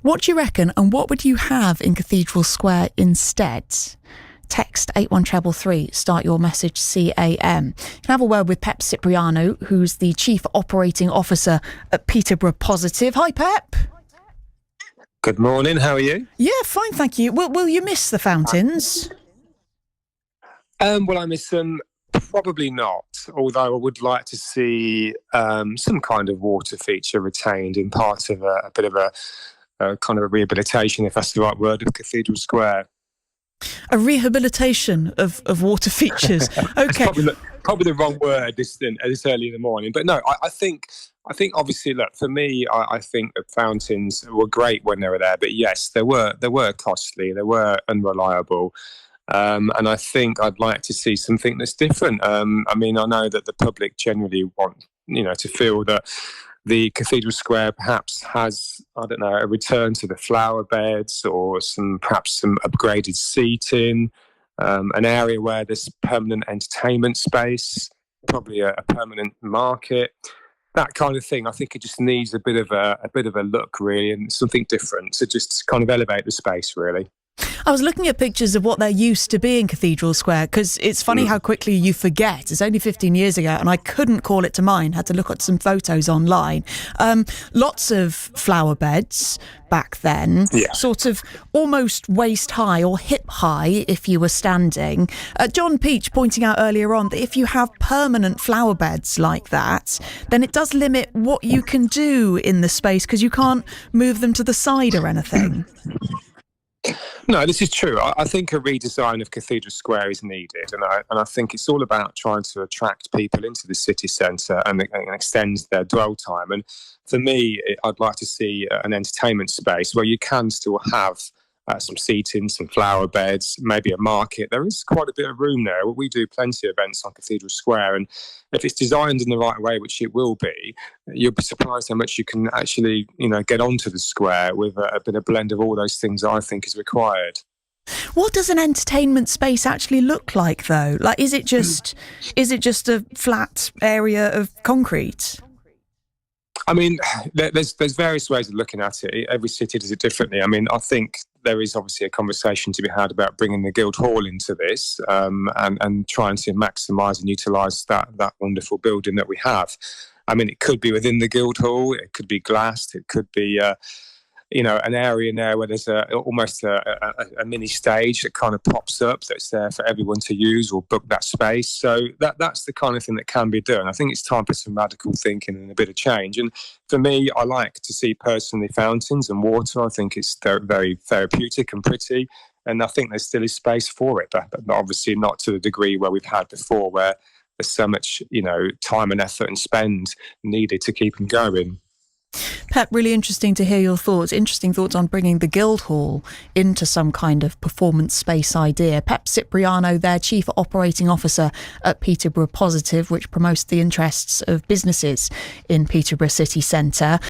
What do you reckon, and what would you have in Cathedral Square instead? Text 81333, start your message CAM. You can have a word with Pep Cipriano, who's the Chief Operating Officer at Peterborough Positive. Hi, Pep. Good morning, how are you? Yeah, fine, thank you. Will you miss the fountains? Will I miss them? Probably not, although I would like to see some kind of water feature retained in part of a bit of a kind of a rehabilitation, if that's the right word, of Cathedral Square. A rehabilitation of water features. Okay. probably the wrong word this early in the morning. But no, I think obviously, look, for me, I think the fountains were great when they were there. But yes, they were costly, they were unreliable. And I think I'd like to see something that's different. I mean, I know that the public generally want, to feel that the Cathedral Square perhaps has, I don't know, a return to the flower beds or perhaps some upgraded seating, an area where there's permanent entertainment space, probably a permanent market, that kind of thing. I think it just needs a bit of a look, really, and something different to just kind of elevate the space, really. I was looking at pictures of what there used to be in Cathedral Square, because it's funny how quickly you forget. It's only 15 years ago and I couldn't call it to mind. Had to look at some photos online. Lots of flower beds back then, sort of almost waist high or hip high if you were standing. John Peach pointing out earlier on that if you have permanent flower beds like that, then it does limit what you can do in the space because you can't move them to the side or anything. No, this is true. I think a redesign of Cathedral Square is needed, and I think it's all about trying to attract people into the city centre and extend their dwell time. And for me, I'd like to see an entertainment space where you can still have some seating, some flower beds, maybe a market. There is quite a bit of room there. We do plenty of events on Cathedral Square, and if it's designed in the right way, which it will be, you'll be surprised how much you can actually, get onto the square with a bit of blend of all those things that I think is required. What does an entertainment space actually look like, though? Like, is it just a flat area of concrete? I mean, there's various ways of looking at it. Every city does it differently. I mean, I think there is obviously a conversation to be had about bringing the Guildhall into this and trying to maximise and utilise that wonderful building that we have. I mean, it could be within the Guildhall, it could be glassed, it could be an area in there where there's almost a mini stage that kind of pops up that's there for everyone to use or book that space. So that's the kind of thing that can be done. I think it's time for some radical thinking and a bit of change. And for me, I like to see personally fountains and water. I think it's very therapeutic and pretty. And I think there still is space for it, but obviously not to the degree where we've had before, where there's so much, time and effort and spend needed to keep them going. Pep, really interesting to hear your thoughts. Interesting thoughts on bringing the Guildhall into some kind of performance space idea. Pep Cipriano, their Chief Operating Officer at Peterborough Positive, which promotes the interests of businesses in Peterborough city centre.